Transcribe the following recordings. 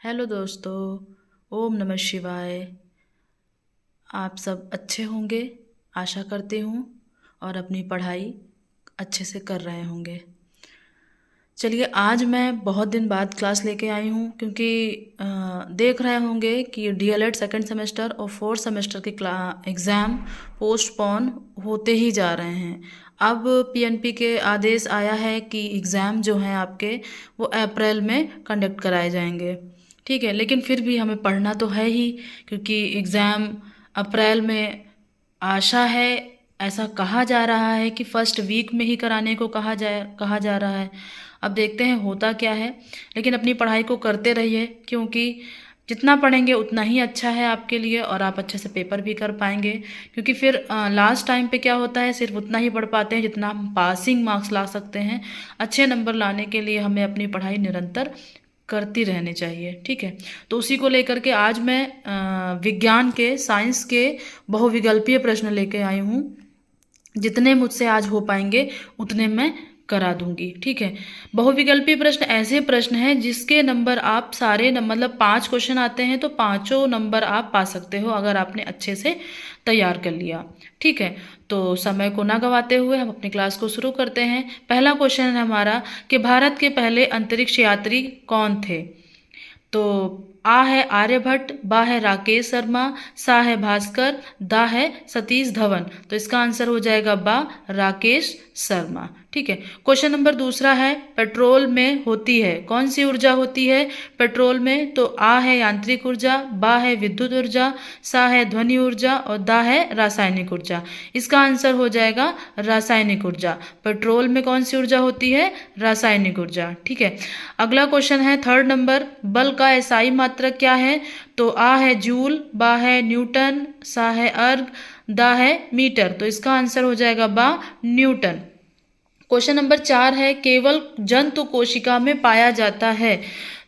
Hello दोस्तों। ओम नमः शिवाय। आप सब अच्छे होंगे आशा करती हूँ और अपनी पढ़ाई अच्छे से कर रहे होंगे। चलिए, आज मैं बहुत दिन बाद क्लास लेके आई हूँ क्योंकि देख रहे होंगे कि डीएलएड सेकंड सेमेस्टर और फोर्थ सेमेस्टर के एग्ज़ाम पोस्टपोन होते ही जा रहे हैं। अब पीएनपी के आदेश आया है कि एग्ज़ाम जो हैं आपके वो अप्रैल में कंडक्ट कराए जाएंगे। ठीक है, लेकिन फिर भी हमें पढ़ना तो है ही क्योंकि एग्ज़ाम अप्रैल में आशा है। ऐसा कहा जा रहा है कि फर्स्ट वीक में ही कराने को कहा जा रहा है। अब देखते हैं होता क्या है, लेकिन अपनी पढ़ाई को करते रहिए क्योंकि जितना पढ़ेंगे उतना ही अच्छा है आपके लिए और आप अच्छे से पेपर भी कर पाएंगे। क्योंकि फिर लास्ट टाइम पे क्या होता है, सिर्फ उतना ही पढ़ पाते हैं जितना हम पासिंग मार्क्स ला सकते हैं। अच्छे नंबर लाने के लिए हमें अपनी पढ़ाई निरंतर करती रहनी चाहिए। ठीक है, तो उसी को लेकर के आज मैं विज्ञान के, साइंस के बहुविकल्पीय प्रश्न लेके आई हूँ। जितने मुझसे आज हो पाएंगे उतने मैं करा दूंगी। ठीक है, बहुविकल्पीय प्रश्न ऐसे प्रश्न हैं जिसके नंबर आप सारे मतलब 5 क्वेश्चन आते हैं तो पांचों नंबर आप पा सकते हो अगर आपने अच्छे से तैयार कर लिया। ठीक है, तो समय को ना गवाते हुए हम अपनी क्लास को शुरू करते हैं। पहला क्वेश्चन है हमारा कि भारत के पहले अंतरिक्ष यात्री कौन थे। तो आ है आर्यभट्ट, बा है राकेश शर्मा, सा है भास्कर, दा है सतीश धवन। तो इसका आंसर हो जाएगा बा, राकेश शर्मा। ठीक है, क्वेश्चन नंबर दूसरा है पेट्रोल में होती है कौन सी ऊर्जा होती है पेट्रोल में। तो आ है यांत्रिक ऊर्जा, बा है विद्युत ऊर्जा, सा है ध्वनि ऊर्जा और दा है रासायनिक ऊर्जा। इसका आंसर हो जाएगा रासायनिक ऊर्जा। पेट्रोल में कौन सी ऊर्जा होती है, रासायनिक ऊर्जा। ठीक है, अगला क्वेश्चन है थर्ड नंबर, बल का एसआई मात्रक क्या है। तो आ है जूल, बा है न्यूटन, सा है अर्ग, दा है मीटर। तो इसका आंसर हो जाएगा बा, न्यूटन। क्वेश्चन नंबर 4 है केवल जंतु कोशिका में पाया जाता है।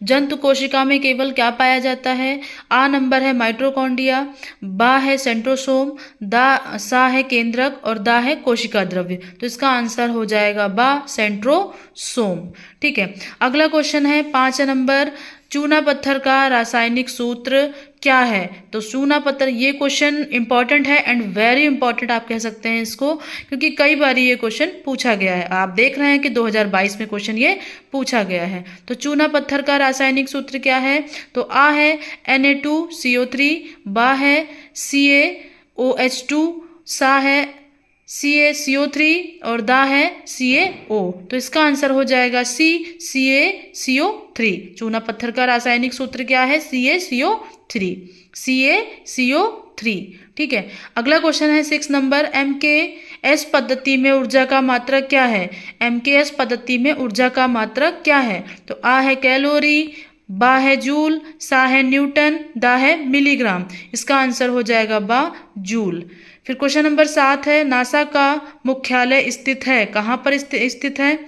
जंतु कोशिका में केवल क्या पाया जाता है। आ नंबर है माइटोकॉन्ड्रिया, बा है सेंट्रोसोम, सा है केंद्रक और दा है कोशिका द्रव्य। तो इसका आंसर हो जाएगा बा, सेंट्रोसोम। ठीक है, अगला क्वेश्चन है 5 नंबर, चूना पत्थर का रासायनिक सूत्र क्या है। तो चूना पत्थर, ये क्वेश्चन इंपॉर्टेंट है एंड वेरी इंपॉर्टेंट आप कह सकते हैं इसको, क्योंकि कई बार ये क्वेश्चन पूछा गया है। आप देख रहे हैं कि 2022 में क्वेश्चन ये पूछा गया है। तो चूना पत्थर का रासायनिक सूत्र क्या है। तो आ है Na2CO3, बा है CaOH2, सा है CaCO3 और दा है CaO। तो इसका आंसर हो जाएगा सी, CaCO3। चूना पत्थर का रासायनिक सूत्र क्या है, CaCO3, CaCO3। ठीक है, अगला क्वेश्चन है 6 नंबर, MKS पद्धति में ऊर्जा का मात्रक क्या है। MKS पद्धति में ऊर्जा का मात्रक क्या है। तो आ है कैलोरी, बा है जूल, सा है न्यूटन, दा है मिलीग्राम। इसका आंसर हो जाएगा बा, जूल। फिर क्वेश्चन नंबर 7 है नासा का मुख्यालय स्थित है कहाँ पर स्थित है।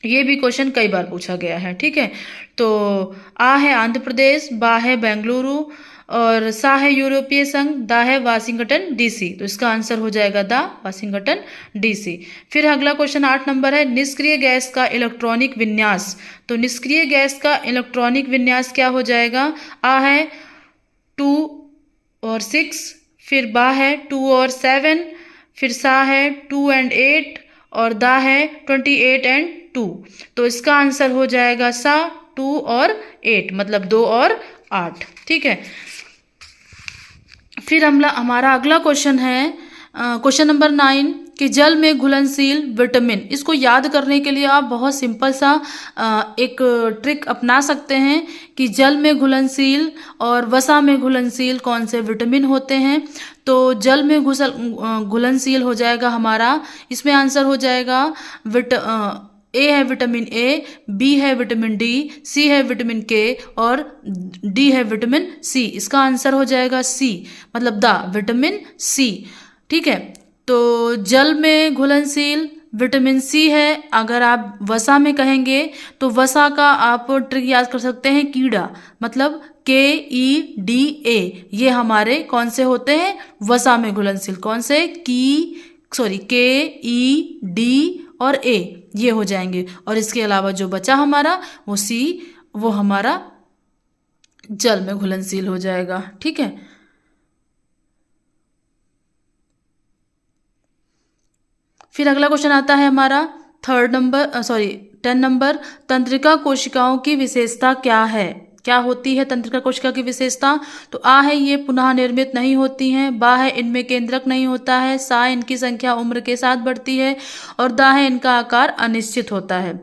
ये भी क्वेश्चन कई बार पूछा गया है। ठीक है, तो आ है आंध्र प्रदेश, बा है बेंगलुरु और सा है यूरोपीय संघ, दा है वाशिंगटन डीसी। तो इसका आंसर हो जाएगा दा, वाशिंगटन डीसी। फिर अगला क्वेश्चन 8 नंबर है निष्क्रिय गैस का इलेक्ट्रॉनिक विन्यास। तो निष्क्रिय गैस का इलेक्ट्रॉनिक विन्यास क्या हो जाएगा। आ है 2 और 6, फिर बा है 2 और 7, फिर सा है 2 and 8 और दा है 28 and 2। तो इसका आंसर हो जाएगा सा, 2 और 8, मतलब 2 और 8। ठीक है, फिर हमारा अगला क्वेश्चन है क्वेश्चन नंबर 9 कि जल में घुलनशील विटामिन। इसको याद करने के लिए आप बहुत सिंपल सा एक ट्रिक अपना सकते हैं कि जल में घुलनशील और वसा में घुलनशील कौन से विटामिन होते हैं। तो जल में घुलनशील हो जाएगा हमारा, इसमें आंसर हो जाएगा ए है विटामिन ए, बी है विटामिन डी, सी है विटामिन के और डी है विटामिन सी। इसका आंसर हो जाएगा सी, मतलब द विटामिन सी। ठीक है, तो जल में घुलनशील विटामिन सी है। अगर आप वसा में कहेंगे तो वसा का आप ट्रिक याद कर सकते हैं, कीड़ा, मतलब KEDA। ये हमारे कौन से होते हैं, वसा में घुलनशील। कौन से, KED और A, ये हो जाएंगे। और इसके अलावा जो बचा हमारा वो सी, वो हमारा जल में घुलनशील हो जाएगा। ठीक है, फिर अगला क्वेश्चन आता है हमारा 10 नंबर, तंत्रिका कोशिकाओं की विशेषता क्या है? क्या होती है तंत्रिका कोशिका की विशेषता? तो आ है ये पुनः निर्मित नहीं होती हैं, बा है इनमें केंद्रक नहीं होता है, सा इनकी संख्या उम्र के साथ बढ़ती है, और दा है इनका आकार अनिश्चित होता है।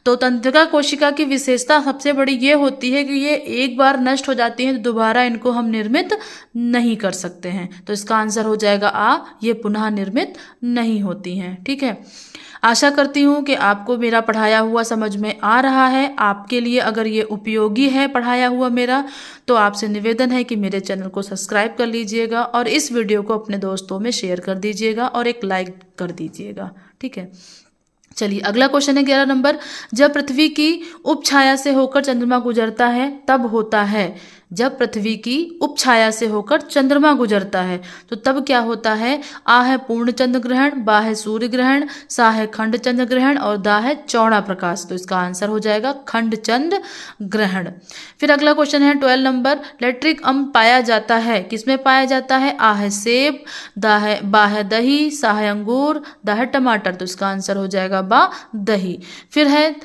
तो तंत्रिका कोशिका की विशेषता सबसे बड़ी ये होती है कि ये एक बार नष्ट हो जाती है तो दोबारा इनको हम निर्मित नहीं कर सकते हैं। तो इसका आंसर हो जाएगा आ, ये पुनः निर्मित नहीं होती हैं। ठीक है, आशा करती हूँ कि आपको मेरा पढ़ाया हुआ समझ में आ रहा है। आपके लिए अगर ये उपयोगी है पढ़ाया हुआ मेरा, तो आपसे निवेदन है कि मेरे चैनल को सब्सक्राइब कर लीजिएगा और इस वीडियो को अपने दोस्तों में शेयर कर दीजिएगा और एक लाइक कर दीजिएगा। ठीक है, चलिए अगला क्वेश्चन है 11 नंबर, जब पृथ्वी की उपछाया से होकर चंद्रमा गुजरता है तब होता है। जब पृथ्वी की उपछाया से होकर चंद्रमा गुजरता है तो तब क्या होता है? आ है पूर्ण चंद्र ग्रहण, बा है सूर्य ग्रहण, सा है खंड चंद्र ग्रहण, और दा है चौड़ा प्रकाश। तो इसका आंसर हो जाएगा खंड चंद्र ग्रहण। फिर अगला क्वेश्चन है 12 नंबर, लैक्टिक अम्ल पाया जाता है, किसमें पाया जाता है? आ है सेब, बा है दही, सा है अंगूर, दा है टमाटर। तो इसका आंसर हो जाएगा बा, दही। फिर है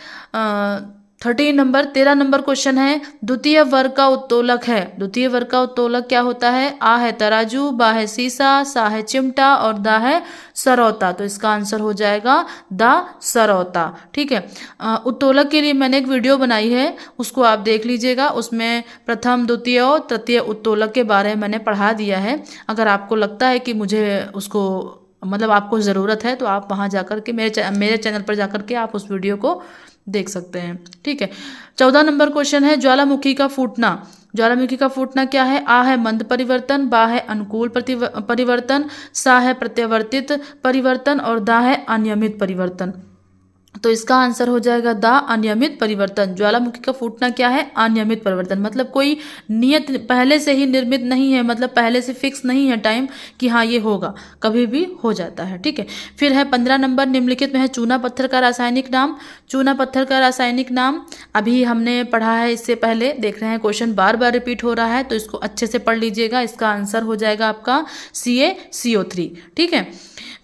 13 नंबर क्वेश्चन है, द्वितीय वर्ग का उत्तोलक है। द्वितीय वर्ग का उत्तोलक क्या होता है? आ है तराजू, बा है सीसा, सा है चिमटा, और दा है सरौता। तो इसका आंसर हो जाएगा दा, सरौता। ठीक है, उत्तोलक के लिए मैंने एक वीडियो बनाई है, उसको आप देख लीजिएगा। उसमें प्रथम, द्वितीय और तृतीय उत्तोलक के बारे में मैंने पढ़ा दिया है। अगर आपको लगता है कि मुझे उसको मतलब आपको ज़रूरत है तो आप वहाँ जाकर के मेरे चैनल पर जाकर के आप उस वीडियो को देख सकते हैं। ठीक है, 14 नंबर क्वेश्चन है, ज्वालामुखी का फूटना। ज्वालामुखी का फूटना क्या है? आ है मंद परिवर्तन, बा है अनुकूल परिवर्तन, सा है प्रत्यावर्तित परिवर्तन, और दा है अनियमित परिवर्तन। तो इसका आंसर हो जाएगा दा, अनियमित परिवर्तन। ज्वालामुखी का फूटना क्या है? अनियमित परिवर्तन, मतलब कोई नियत पहले से ही निर्मित नहीं है, मतलब पहले से फिक्स नहीं है टाइम कि हाँ ये होगा, कभी भी हो जाता है। ठीक है, फिर है 15 नंबर, निम्नलिखित में है चूना पत्थर का रासायनिक नाम। चूना पत्थर का रासायनिक नाम अभी हमने पढ़ा है, इससे पहले देख रहे हैं क्वेश्चन बार बार रिपीट हो रहा है, तो इसको अच्छे से पढ़ लीजिएगा। इसका आंसर हो जाएगा आपका CaCO3। ठीक है,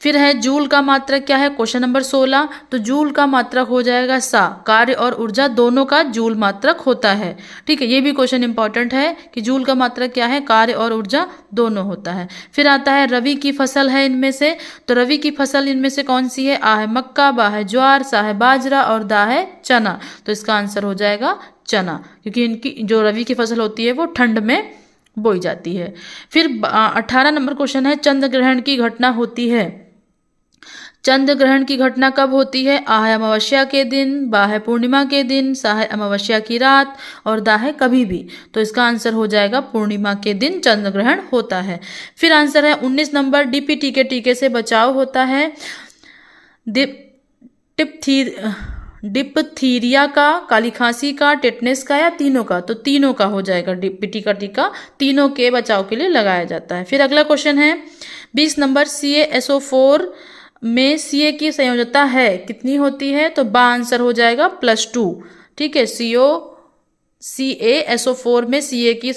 फिर है जूल का मात्रक क्या है? क्वेश्चन नंबर 16, तो जूल का मात्रक हो जाएगा सा, कार्य और ऊर्जा दोनों का जूल मात्रक होता है। ठीक है, ये भी क्वेश्चन इंपॉर्टेंट है कि जूल का मात्रक क्या है? कार्य और ऊर्जा दोनों होता है। फिर आता है रवि की फसल है इनमें से, तो रवि की फसल इनमें से कौन सी है? आ है मक्का, बा है ज्वार, सा है बाजरा, और दा है चना। तो इसका आंसर हो जाएगा चना, क्योंकि इनकी जो रवि की फसल होती है वो ठंड में बोई जाती है। फिर 18 नंबर क्वेश्चन है, चंद्र ग्रहण की घटना होती है। चंद्र ग्रहण की घटना कब होती है? आ है अमावस्या के दिन, बा है पूर्णिमा के दिन, सा है अमावस्या की रात, और दा है कभी भी। तो इसका आंसर हो जाएगा पूर्णिमा के दिन चंद्र ग्रहण होता है। फिर आंसर है 19 नंबर, DPT के टीके से बचाव होता है। डिप्थीरिया का, काली खांसी का, टेटनेस का, या तीनों का? तो तीनों का हो जाएगा। DPT का टीका तीनों के बचाव के लिए लगाया जाता है। फिर अगला क्वेश्चन है 20 नंबर, CaSO4 में Ca की संयोजकता है कितनी होती है? तो बा आंसर हो जाएगा +2। ठीक है, CaSO4 में Ca की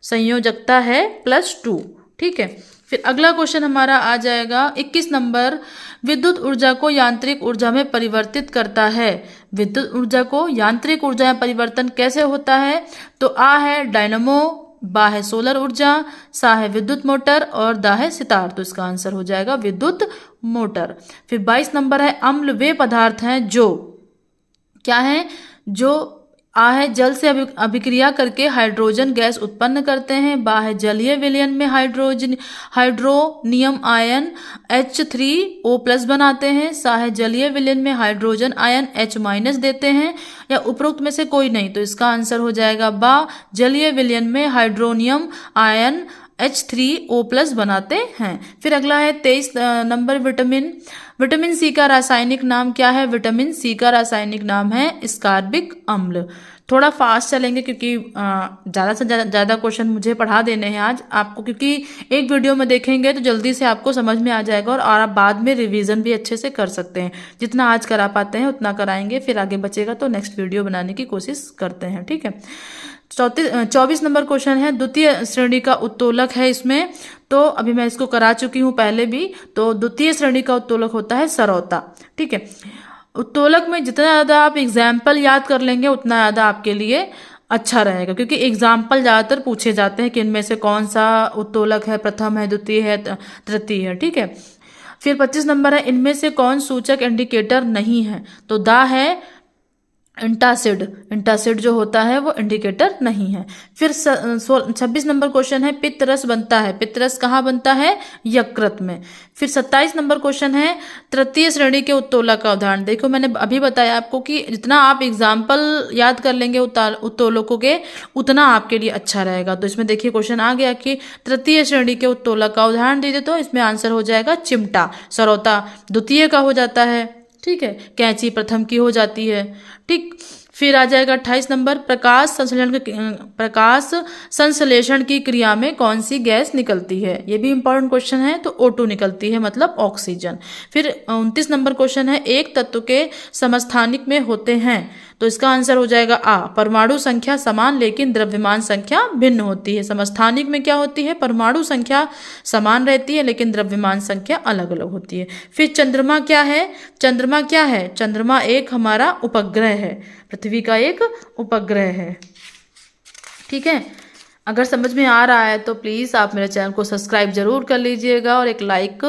संयोजकता है +2। ठीक है, फिर अगला क्वेश्चन हमारा आ जाएगा 21 नंबर, विद्युत ऊर्जा को यांत्रिक ऊर्जा में परिवर्तित करता है। विद्युत ऊर्जा को यांत्रिक ऊर्जा में परिवर्तन कैसे होता है? तो आ है डायनमो, बा है सोलर ऊर्जा, सा है विद्युत मोटर, और दा है सितार। तो इसका आंसर हो जाएगा विद्युत मोटर। फिर 22 नंबर है, अम्ल वे पदार्थ हैं जो क्या है? जो आ है जल से अभिक्रिया करके हाइड्रोजन गैस उत्पन्न करते हैं, बा है जलीय विलयन में हाइड्रोनियम आयन H3O+ बनाते हैं, सा है जलीय विलयन में हाइड्रोजन आयन H- देते हैं, या उपरोक्त में से कोई नहीं। तो इसका आंसर हो जाएगा बा, जलीय विलयन में हाइड्रोनियम आयन H3O+ बनाते हैं। फिर अगला है 23 नंबर, विटामिन सी का रासायनिक नाम क्या है? विटामिन सी का रासायनिक नाम है स्कारबिक अम्ल। थोड़ा फास्ट चलेंगे क्योंकि ज़्यादा से ज़्यादा क्वेश्चन मुझे पढ़ा देने हैं आज आपको, क्योंकि एक वीडियो में देखेंगे तो जल्दी से आपको समझ में आ जाएगा और आप बाद में रिवीजन भी अच्छे से कर सकते हैं। जितना आज करा पाते हैं उतना कराएंगे, फिर आगे बचेगा तो नेक्स्ट वीडियो बनाने की कोशिश करते हैं। ठीक है, 24 नंबर क्वेश्चन है, द्वितीय श्रेणी का उत्तोलक है इसमें। तो अभी मैं इसको करा चुकी हूँ पहले भी। तो द्वितीय श्रेणी का उत्तोलक होता है सरौता। ठीक है, उत्तोलक में जितना ज़्यादा आप एग्जाम्पल याद कर लेंगे उतना ज़्यादा आपके लिए अच्छा रहेगा, क्योंकि एग्जाम्पल ज़्यादातर पूछे जाते हैं कि इनमें से कौन सा उत्तोलक है, प्रथम है, द्वितीय है, तृतीय है। ठीक है, फिर 25 नंबर है, इनमें से कौन सूचक इंडिकेटर नहीं है। तो दा है इंटासिड, इंटासिड जो होता है वो इंडिकेटर नहीं है। फिर 26 नंबर क्वेश्चन है, पित्तरस बनता है, पित्तरस कहाँ बनता है, यकृत में। फिर 27 नंबर क्वेश्चन है, तृतीय श्रेणी के उत्तोलक का उदाहरण। देखो मैंने अभी बताया आपको कि जितना आप एग्जाम्पल याद कर लेंगे उत्तोलकों के उतना आपके लिए अच्छा रहेगा। तो इसमें देखिए क्वेश्चन आ गया कि तृतीय श्रेणी के उत्तोलक का उदाहरण दीजिए, तो इसमें आंसर हो जाएगा चिमटा। सरौता द्वितीय का हो जाता है। ठीक है, कैंची प्रथम की हो जाती है। ठीक, फिर आ जाएगा 28 नंबर, प्रकाश संश्लेषण की क्रिया में कौन सी गैस निकलती है। ये भी इंपॉर्टेंट क्वेश्चन है। तो O2 निकलती है, मतलब ऑक्सीजन। फिर 29 नंबर क्वेश्चन है, एक तत्व के समस्थानिक में होते हैं। तो इसका आंसर हो जाएगा आ, परमाणु संख्या समान लेकिन द्रव्यमान संख्या भिन्न होती है। समस्थानिक में क्या होती है, परमाणु संख्या समान रहती है लेकिन द्रव्यमान संख्या अलग अलग होती है। फिर चंद्रमा क्या है, चंद्रमा क्या है, चंद्रमा एक हमारा उपग्रह है, पृथ्वी का एक उपग्रह है। ठीक है, अगर समझ में आ रहा है तो प्लीज़ आप मेरे चैनल को सब्सक्राइब जरूर कर लीजिएगा और एक लाइक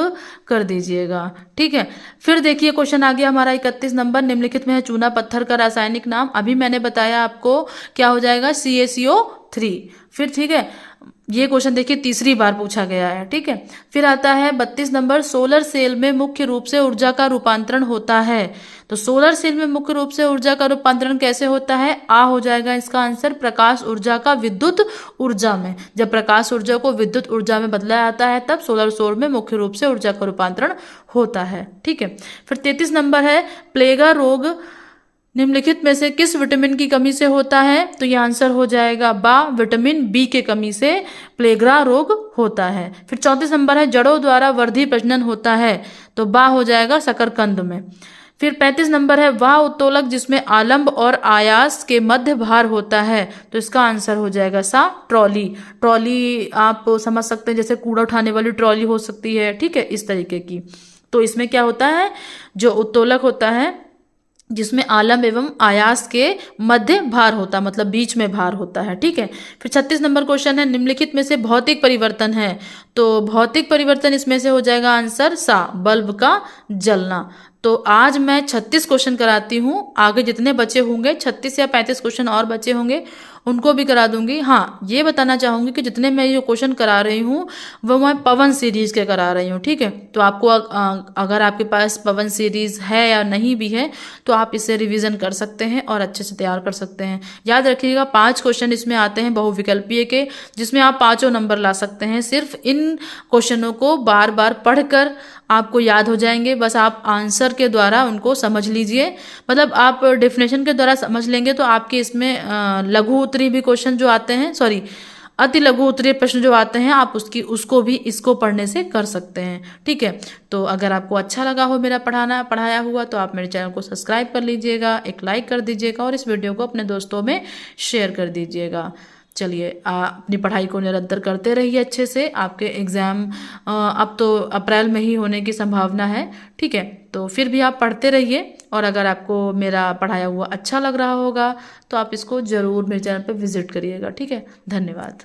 कर दीजिएगा। ठीक है, फिर देखिए क्वेश्चन आ गया हमारा 31 नंबर, निम्नलिखित में है चूना पत्थर का रासायनिक नाम। अभी मैंने बताया आपको क्या हो जाएगा, CaCO3। फिर ठीक है, ये क्वेश्चन देखिए तीसरी बार पूछा गया है। ठीक है, फिर आता है 32 नंबर, सोलर सेल में मुख्य रूप से ऊर्जा का रूपांतरण होता है। तो सोलर सेल में मुख्य रूप से ऊर्जा का रूपांतरण कैसे होता है, आ हो जाएगा इसका आंसर, प्रकाश ऊर्जा का विद्युत ऊर्जा में। जब प्रकाश ऊर्जा को विद्युत ऊर्जा में बदला जाता है तब सोलर सेल में मुख्य रूप से ऊर्जा का रूपांतरण होता है। ठीक है, फिर 33 नंबर है, प्लेगा रोग निम्नलिखित में से किस विटामिन की कमी से होता है। तो ये आंसर हो जाएगा बा, विटामिन बी के कमी से प्लेगा रोग होता है। फिर 34 नंबर है, जड़ों द्वारा वर्धी प्रजनन होता है। तो बा हो जाएगा शकरकंद में। फिर 35 नंबर है, वह उत्तोलक जिसमें आलंब और आयास के मध्य भार होता है। तो इसका आंसर हो जाएगा सा, ट्रॉली। ट्रॉली आप समझ सकते हैं जैसे कूड़ा उठाने वाली ट्रॉली हो सकती है। ठीक है, इस तरीके की। तो इसमें क्या होता है, जो उत्तोलक होता है जिसमें आलम एवं आयास के मध्य भार होता है, मतलब बीच में भार होता है। ठीक है, फिर 36 नंबर क्वेश्चन है, निम्नलिखित में से भौतिक परिवर्तन है। तो भौतिक परिवर्तन इसमें से हो जाएगा आंसर सा, बल्ब का जलना। तो आज मैं 36 क्वेश्चन कराती हूँ, आगे जितने बचे होंगे 36 या 35 क्वेश्चन और बचे होंगे उनको भी करा दूंगी। हाँ, ये बताना चाहूँगी कि जितने मैं ये क्वेश्चन करा रही हूँ वो मैं पवन सीरीज के करा रही हूँ। ठीक है, तो आपको अगर आपके पास पवन सीरीज है या नहीं भी है तो आप इससे रिवीजन कर सकते हैं और अच्छे से तैयार कर सकते हैं। याद रखिएगा 5 क्वेश्चन इसमें आते हैं बहुविकल्पीय के, जिसमें आप 5 नंबर ला सकते हैं। सिर्फ इन क्वेश्चनों को बार बार पढ़कर आपको याद हो जाएंगे, बस आप आंसर के द्वारा उनको समझ लीजिए। मतलब आप डेफिनेशन के द्वारा समझ लेंगे तो आपके इसमें लघु उत्तरीय भी क्वेश्चन जो आते हैं, सॉरी अति लघु उत्तरीय प्रश्न जो आते हैं, आप उसको भी इसको पढ़ने से कर सकते हैं। ठीक है, तो अगर आपको अच्छा लगा हो मेरा पढ़ाया हुआ तो आप मेरे चैनल को सब्सक्राइब कर लीजिएगा, एक लाइक कर दीजिएगा और इस वीडियो को अपने दोस्तों में शेयर कर दीजिएगा। चलिए, अपनी पढ़ाई को निरंतर करते रहिए अच्छे से। आपके एग्ज़ाम अब तो अप्रैल में ही होने की संभावना है। ठीक है, तो फिर भी आप पढ़ते रहिए और अगर आपको मेरा पढ़ाया हुआ अच्छा लग रहा होगा तो आप इसको ज़रूर मेरे चैनल पर विजिट करिएगा। ठीक है, धन्यवाद।